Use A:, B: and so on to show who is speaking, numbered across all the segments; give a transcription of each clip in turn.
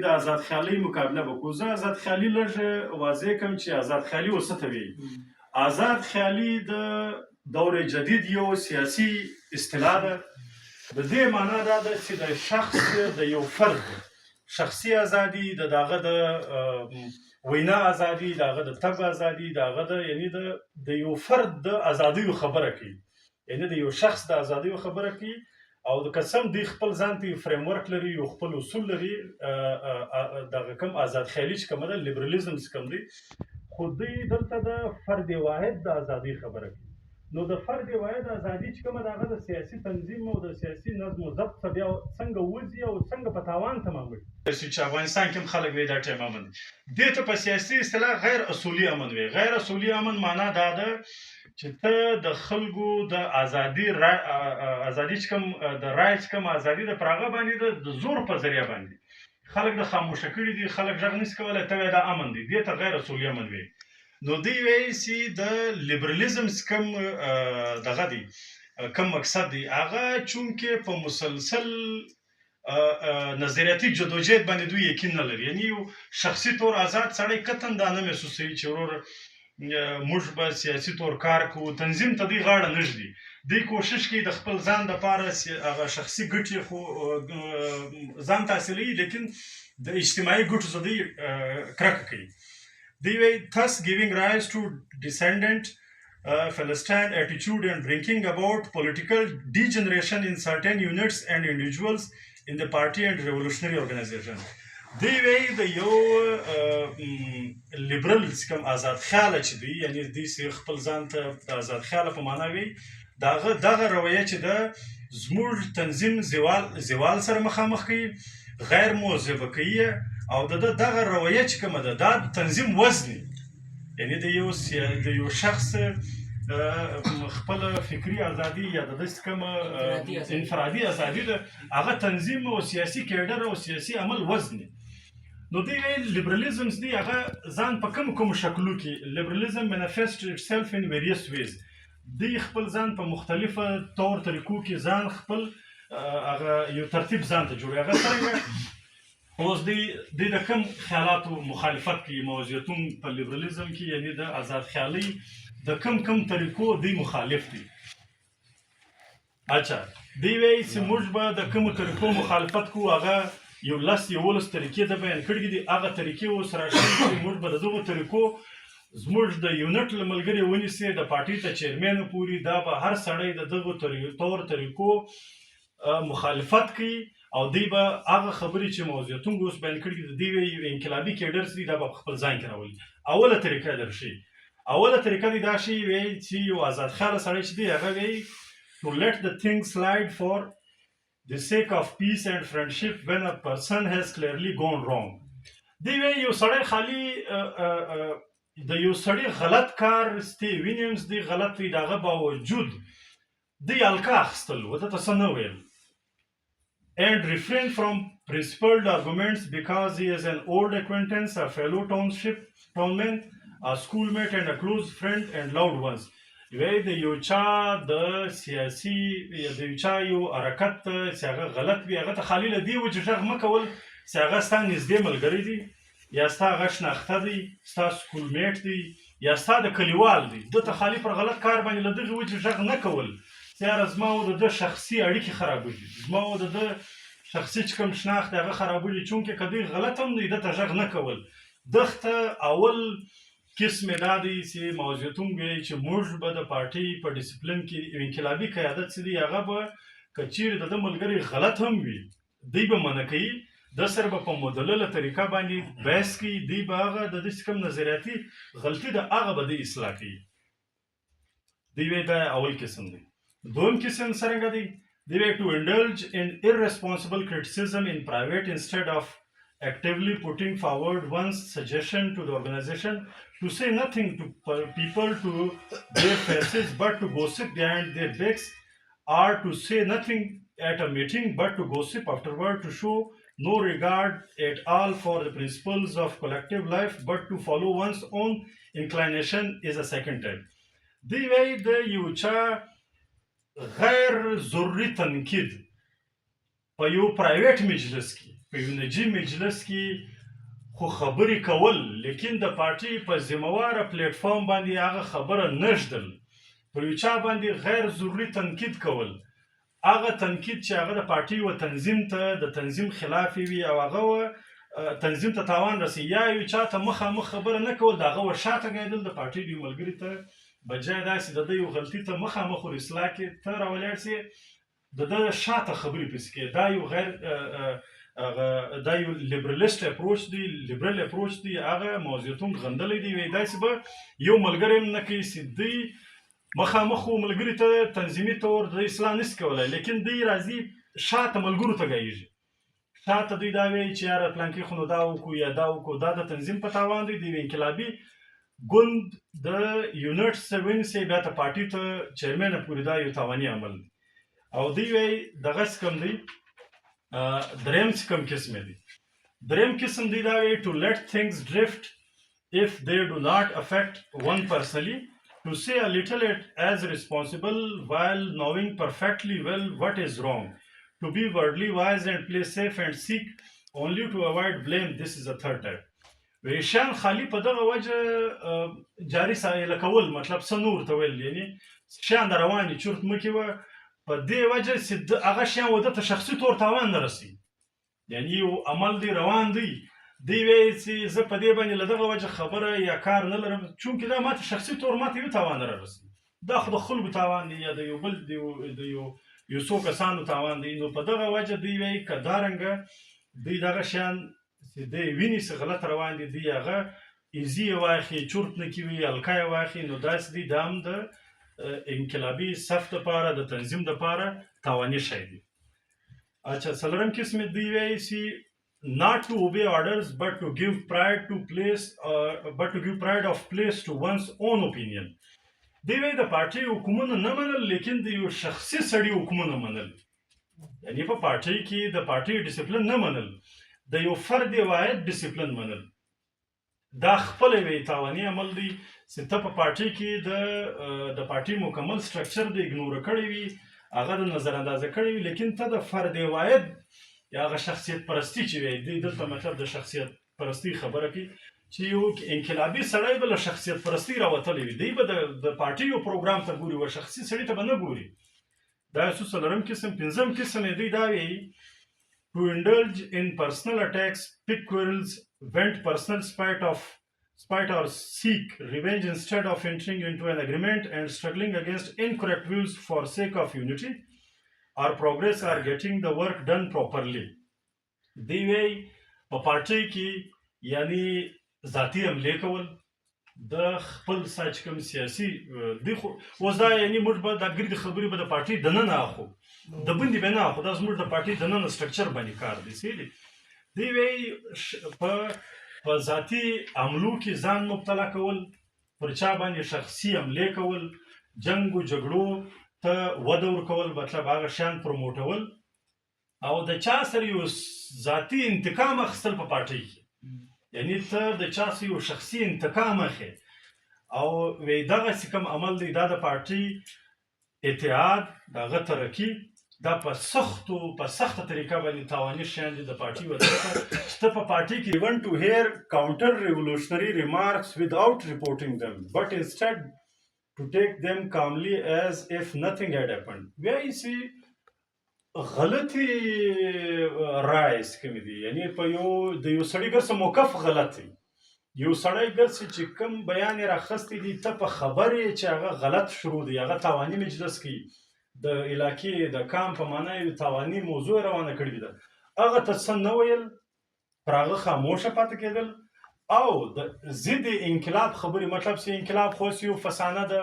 A: د آزاد خیالۍ مقابله وکړو. زه آزاد خیالي لږ واضح کړم چې آزاد خیالي اوس څه ته وایي. آزاد خیالي د دور جدید یو سیاسي اصطلاح ده. د دې معنا دا ده چې د شخص د یو فرد شخصي ازادي، د هغه د وینا ازادي، د هغه د تګ ازادي، د هغه د یعنی د یو فرد د ازادیو خبره کوي، یعنی د یو شخص د ازادیو خبره کوي. او د قسم دی خپل ځان ته فریم ورک لري، یو خپل اصول لري. دغه کوم آزاد خیالي چې کومه ده، لیبرالیزم چې کوم دی، خو دوی دلته د فرد واحد د ازادي خبره کوي. نو د فرد واحد ازادي چې کومه ده، هغه د سیاسي تنظیم او د سیاسي نظم و ضبط څخه بیا څنګه وځي او څنګه په تاوان تماموي. چې افغانستان کې هم خلک وایي دا ټیم امن دی. دې ته په سیاسي اصطلاح غیر اصولي امن وایي. غیر اصولي امن معنا دا ده چې ته د خلکو د ازادي چې کوم د رایې چې کوم ازادي ده، پر هغه باندې د زور په ذریعه باندې خلک د خاموشه کړي دي، خلک غږ نشي کولی، ته وایې دا امن دی. دې ته غیر اصولي امن وایي. نو دوی وایي چې د لیبرالیزم کوم دغه دی، کوم مقصد دی، هغه چونکې په مسلسل نظریاتي جدوجہد باندې دوی یقین نه لري. یعنی یو شخصي طور آزاد سړی قطعا دا نه محسوسوي چې ورور موږ به سیاسي طور کار کوو، تنظیم ته دوی غاړه نه ږدي. دوی کوشش کوي د خپل ځان دپاره هغه شخصي ګټې خو ځان ته حاصلوي، لیکن د اجتماعي ګټو څخه دوی کرکه کوي. They were thus giving rise to descendant Philistine attitude and bringing about political degeneration in certain units and individuals in the party and revolutionary organization. They were the liberals کوم آزاد خیاله چې دی، یعنی دوی خپل ځان ته د آزاد خیاله په معنا وایي. دغه رویه چې ده زموږ تنظیم زوال سره مخامخ کوي، غیر موظفه کوي. او دغه رویه چې کومه ده، دا تنظیم وزني، یعنی د یو شخص خپل فکري ازادي یا د داسې کومه انفرادي ازادي ده، هغه تنظیم او سیاسي کیډر او سیاسي عمل وزني. نو دوی ویل لیبرالیزم دی، هغه ځان په کوم شکلو کې لیبرالیزم manifests itself in various ways. دوی خپل ځان په مختلفه طور طریقو کې ځان خپل هغه یو ترتیب ځان ته جوړوي. هغه څرنګه اوس دوی د کوم خیالاتو مخالفت کوي موضوعیتون په لیبرالیزم کې، یعنی د آزاد خیالۍ د کوم طریقو دوی مخالف دي. اچھا دوی وایي چې موږ به د کومو طریقو مخالفت کوو، هغه 11 طریقې د بیان کړي دي. هغه طریقې اوس راشي چې موږ به د دغو طریقو زموږ د یونټ له ملګري ونیسي، د پارټۍ ته چیرمین پورې، دا به هر سړی د دغو طریقو مخالفت کوي. او دوی به هغه خبرې چې موضوعیتون اوس بیان کړي دي، دوی به انقلابي کیډرز دي، دا به په خپل ځان کې راولي. اوله طریقه درشي، اوله طریقه دی دا شی وایي چې یو آزاد خیاله سړی چې دی، هغه وایي to let the things slide for the sake of peace and friendship when a person has clearly gone wrong. دوی وایي یو سړی خالي د یو سړي غلط کار ستی وینیمز دی غلط وي، د هغه باوجود دوی الکا اخیستل، ورته ته څه نه ویل. And refrain from principled arguments because he is an old acquaintance, a fellow townman, a schoolmate and a close friend and loved ones. وایي د یو چا د سیاسي د یو چا یو حرکت چې هغه غلط وي، هغه ته خالي له دې وجې غږ مه کول چې هغه ستا نږدې ملګری دی، یا ستا هغه شناخته دی، ستا سکولمیټ دی، یا ستا د کلیوال دی. ده ته خالي پر غلط کار باندې له دغې وجې غږ نه کول، یاره زما او د ده شخصي اړیکې خرابوي، زما او د ده شخصي چې کوم شناخت دی هغه خرابوي. چونکې که دوی غلط هم دی، ده ته غږ نه کول. دغه اول قسم دا دی چې موضوعیتون وایي چې موږ به د پارټۍ په ډسپلین کې انقلابي قیادت چې دی، هغه به که چیرې د ده ملګري غلط هم وي، دوی به منع کوي، د سره به په مدلله طریقه باندې بحث کوي، دوی به هغه د داسې کوم نظریاتي غلطي ده هغه به دوی اصلاح کوي. دوی وایي دا اول قسم دی. دویم قسم څرنګه دی؟ دوی وایي to indulge in irresponsible criticism in private instead of actively putting forward one's suggestion to the organization, to say nothing to people to their faces but to gossip behind their backs, or to say nothing at a meeting but to gossip afterward, to show no regard at all for the principles of collective life but to follow one's own inclination is a second type. دوی وایي د یو چا غیر ضروري تنقید په یو پرایویټ مجلس کې، په یو نجي مجلس کې خو خبرې کول، لیکن د پارټي په ذمهواره پلیټ فارم باندې هغه خبره نه ږدل، پر یو چا باندې غیر ضروري تنقید کول، هغه تنقید چې هغه د پارټي و تنظیم ته د تنظیم خلاف وي او هغه تنظیم ته تاوان رسي، یا یو چا ته مخامخ خبره نه کول، د هغه ورشاته ګرځېدل، د پارټي د یو ملګري ته بجای داسې د ده یو غلطي ته مخامخ ور اصلاح کې ته راولاړ سې د ده شاته خبرې پسې کوې. دا یو غیر دا یو لیبرلیسټ اپروچ دی، لیبرل اپروچ دی، هغه موضوعیتون غندلی دی. وایي داسې به یو ملګری هم نه کوي چې دوی مخامخ ملګري ته تنظیمي طور د اصلاح نشي کولی، لیکن دوی راځي شاته ملګرو ته ګایږي، شاته دوی دا وایي چې یاره پلانکي خو نو دا وکړو یا دا وکړو، دا د تنظیم په تاوان دی. د یو انقلابي ګوند د یونټ سوین سي بیا ته پارټي ته چیرمنه پورې دا یو تاواني عمل دی. او دوی وایي دغسې کوم دی. دریم چې کوم قسم دی، دریم قسم دی دا وایي to let things drift if they do not affect one personally, to say a little as responsible while knowing perfectly well what is wrong, to be worldly wise and play safe and seek only to avoid blame. This is a third type. ویشان خالی په دغه وجه جاري سایله کول، مطلب څه نور ته ویل، یعنی شیان در رواني چورت مه کوه په دې وجه چې هغه شیان وده ته شخصي طور تاوان نه رسي، یعنی یو عمل دی روان دی، دی وایي چې زه په دې باندې له دغه وجه خبره یا کار نه لرم، چونکې دا ماته شخصي طور ماته یو تاوان نه رارسي، دا خو د خلکو تاوان دی یا د یو بل د یو څو کسانو تاوان دی. نو په دغه وجه دوی وایي که دارنګه دوی دغه شیان چې دی ویني چې غلط روان دي، دوی هغه ایزي یې واخلي، چورت نه کوي، هلکه یې واخلي، نو داسې دی دا هم د انقلابي صف دپاره د تنظیم دپاره تاواني شی دی. اچھا څلورم قسم دوی وایي چې not to obey orders but to give pride of place to one's own opinion. دوی وایي د پارټۍ حکومونه نه منل، لیکن د یو شخصي سړي حکومونه منل، یعنی په پارټۍ کې د پارټۍ ډسپلن نه منل، د یو فرد واحد ډسپلن منل. دا خپل وی تاواني عمل دی چې ته په پارټۍ کې د پارټۍ مکمل سټرکچر د اګنور کړی وي، هغه د نظر اندازه کړی وي، لیکن ته د فرد واحد یا هغه شخصیت پرستی چې وایي دی دلته مطلب د شخصیت پرستی خبره کوي چې یو انقلابي سړی به له شخصیت پرستی راوتلی وي، دی به د پارټۍ یو پروګرام ته ګوري، ور شخصي سړي ته به نه ګوري. دا یو څلورم قسم. پنځم قسم یې دوی دا وایي to indulge in personal attacks, pick quarrels, vent personal spite or seek revenge instead of entering into an agreement and struggling against incorrect views for sake of unity or progress or getting the work done properly. دی وی په پارټۍ کې یعنی ذاتي حملې کول، د خپل ساچ کوم سیاسي دی خو اوس دا یعنی موږ به دا ګردې خبرې به د پارټۍ دننه اخلو، د بندې به نه اخلو، دا زموږ د پارټۍ دننه سټرکچر باندې کار دی. سیدي دی وایي په ذاتي حملو کې ځان مبتلا کول، پر چا باندې شخصي حملې کول، جنګ و جګړو ته وده ورکول، مطلب هغه شیان پروموټول، او د چا سره یو ذاتي انتقام اخیستل په پارټۍ کې، یعنی ته د چا سره یو شخصي انتقام اخلې. او وایي دغسې کوم عمل دی دا د پارټۍ اتحاد، د هغه ترقي، دا په سخته طریقه باندې تاواني شیان دي د پارټۍ وجه ته چې ته په پارټۍ کې want to hear counter revolutionary remarks without reporting them but instead to take them calmly as if nothing had happened. وایي چې غلطي رایز کومې دي، یعنی په د یو سړي ګرڅه موقف غلط دی، یو سړی ګرڅه چې کوم بیان یې راخستی دی، ته په خبرې چې هغه غلط شروع دی، هغه تاواني مجلس کې د علاقې د کام په معنا یو تاواني موضوع روانه کړې ده، هغه ته څه نه ویل، پر هغه خاموشه پاتې کېدل، او د ضد انقلاب خبرې، مطلب چې انقلاب خو یو فسانه ده،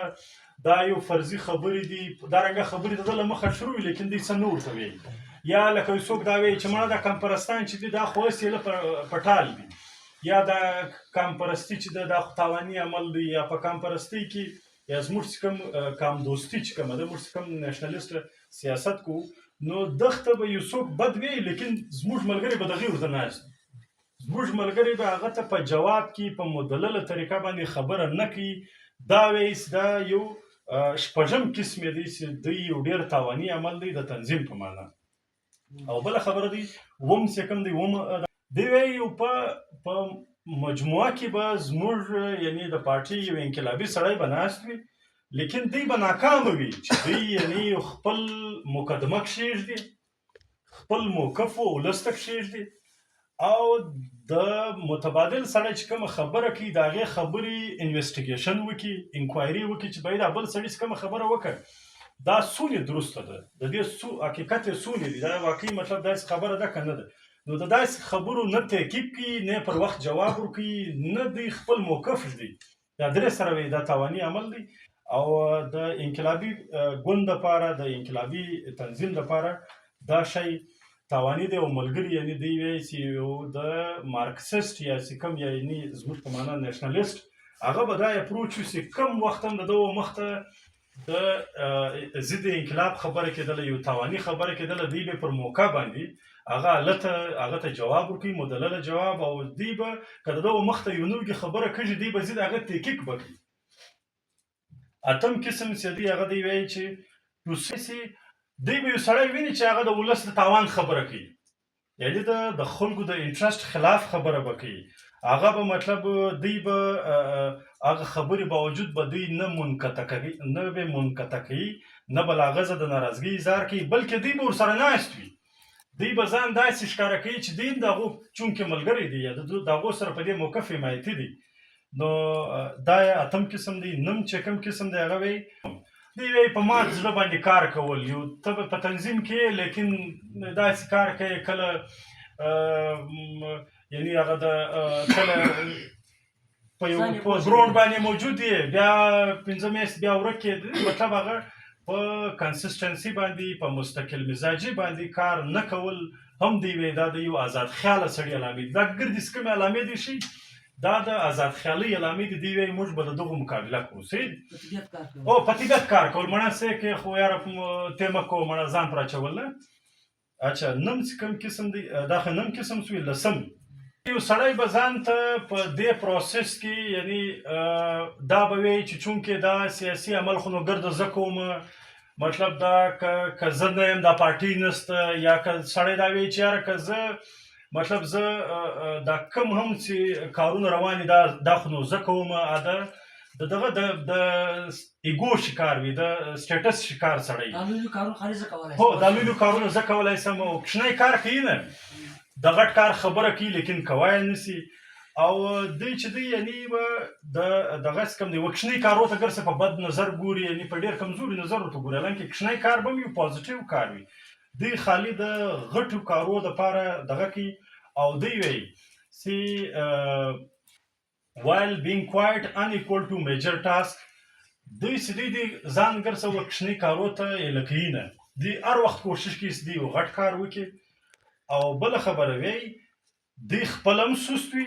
A: دا یو فرضي خبرې دي، دارنګه خبرې د ده له مخه شروع وي، لیکن دوی څه نه ورته ویل. یا لکه څوک دا وایي چې مړه دا کمپرستان چې دی دا خو اوس یې له پټال دي، یا دا کامپرستي چې ده دا خو تاواني عمل دی، یا په کامپرستۍ کې یا زموږ چې کوم کام دوستي چې کومه ده، موږ چې کوم نیشنلیسټ سیاست کوو، نو دغته به یو څوک بد وایي، لیکن زموږ ملګري به دغې ورته ناست، زموږ ملګري به هغه ته په جواب کې په مدلله طریقه باندې خبره نه کوي. دا وایي چې دا یو شپږم قسم دی چې دوی یو ډېر تاواني عمل دی د تنظیم په معنا. او بله خبره دی اوم چې کوم دی اوم دی وایي په مجموعه کې به زموږ یعنی د پارټي یو انقلابي سړی به ناست وي لیکن دی به ناکامه وي چې دوی یعنی خپل مقدمه کښېږدي خپل موقف ولس ته کښېږدي او د متبادل سړی چې کومه خبره کوي د هغې خبرې انویسټیګیشن وکړي انکوایري وکړي چې باید دا بل سړي چې کومه خبره وکړه دا څونې درسته ده د دې حقیقت یې څونې دي دا واقعي مطلب داسې خبره ده که نه ده نو د داسې خبرو نه تحقیق کوي نه پر وخت جواب ورکوي نه دوی خپل موقف ږدي دا درې سره وایي دا تاواني عمل دی او د انقلابي ګوند دپاره د انقلابي تنظیم دپاره دا شی تاواني دی او ملګري یعنې دوی وایي چې یو د مارکسیسټ یا چې کوم یعنې زموږ په معنا نیشنلیسټ هغه به دا اپروچ وي چې کوم وخت هم د دغو مخته د ضد انقلاب خبره کېدله یو تاواني خبره کېدله دوی به پر موقع باندې هغه ته جواب ورکوي مدلله جواب او دوی به که د دغو مخته یو نوې خبره کېږي دوی به ضد هغه تحقیق به کوي اتم قسم چې دی هغه دوی وایي چې پروسیسي دوی به یو سړی ویني چې هغه د ولس د تاوان خبره کوي یعنې د خلکو د انټرسټ خلاف خبره به کوي هغه به مطلب دوی به هغه خبرې باوجود به دوی نه منقطع کوي نه به منقطع کوي نه به له هغه څه د ناراضګۍ اظهار کوي بلکې دوی به ورسره ناست وي دوی به ځان داسې ښکاره کوي چې دوی د هغو چونکې ملګري دي یا د هغو سره په دې موقف حمایتي دي نو دا اتم قسم دی نم چې کوم قسم دی هغه وایي دوی وایي په مات زړه باندې کار کول یو ته به په تنظیم کې لیکن داسې کار کوي کله یعنی هغه د کله په یو ګراوند باندې موجود دی بیا پنځه میاشتې بیا ورک کېږي مطلب هغه په کنسسټنسي باندې په مستقل مزاجي باندې کار نه کول هم دوی وایي دا د یو آزاد خیاله سړي علامې دي دا ګردې څه کومې علامې دي شي دا د آزاد خیالۍ علامې دي دوی وایي موږ به د دغو مقابله کوو صحیح او په طبیعت کار کول مړه څه کې خو یاره تیمه کوو مړه ځان پر اچول نه اچھا نم چې کوم قسم دی دا خو نم قسم سوی لسم یو سړی به ځان ته په دې پروسس کې یعنی دا به وایي چې چونکې دا سیاسي عمل خو نو ګرده زه کوم مطلب دا که زه نه یم دا پارټي نسته یا که سړی دا وایي چې یاره که زه مطلب زه دا کم هم چې کارونه روان دي دا خو نو زه کوم د دغه د ایګو شکار وي د سټیټس شکار سړی هو دا لوی کارونه زه کولی سم او کوچنی کار کوي نه د غټ کار خبره کوي لیکن کوای نسی او دوی چې دوی یعنی به دغه څه کوم دی کوچنی کارو ته ګرځي په بد نظر ګوري یعنی په ډېر کمزوري نظر ورته ګوري حالانکې کوچنی کار به هم یو پازیټیو کار وي دوی خالي د غټو کارو دپاره دغه کوي او دوی وایي چې while being quite unequal to major task دوی چې دوی د ځان ګرځي کوچني کارو ته یې لکوي نه دوی هر وخت کوشش کوي چې دوی یو غټ کار وکړي او بله خبره وایي دوی خپل هم سست وي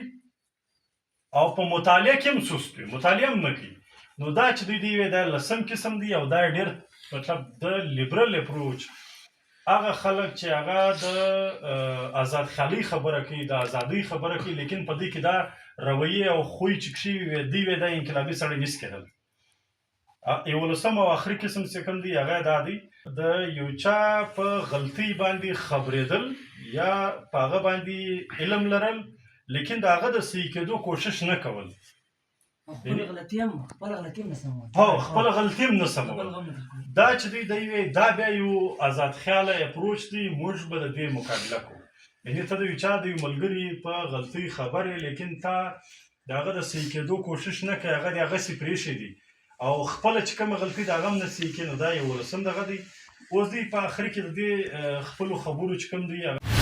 A: او په مطالعه کې هم سست وي مطالعه هم نه کوي نو دا چې دوی وایي دا لسم قسم دی او دا ډېر مطلب د لیبرل اپروچ هغه خلک چې هغه د آزاد خیالۍ خبره کوي د ازادۍ خبره کوي لیکن په دې کې دا رویې او خوی چې کښې وي دوی وایي دا انقلابي سړی نشي کېدل یولسم او آخري قسم چې کوم دی هغه دا دی د یو چا په غلطۍ باندې خبرېدل یا په هغه باندې علم لرل لیکن د هغه د صحیح کېدو کوشش نه کول خپل غلطي هم نه سمول دا چې دوی وایي دا بیا یو آزاد خیاله اپروچ دی موږ به د دې مقابله کوو یعنې ته د یو چا د یو ملګري په غلطۍ خبر یې لیکن تا د هغه د صحیح کېدو کوشش نه کوې هغه د هغسې پرېښی دي او خپله چې کومه غلطۍ د هغه هم نه صحیح کېږي نو دا یولسم دغه دی اوس دوی په آخر کې د دې خپلو خبرو چې کوم دی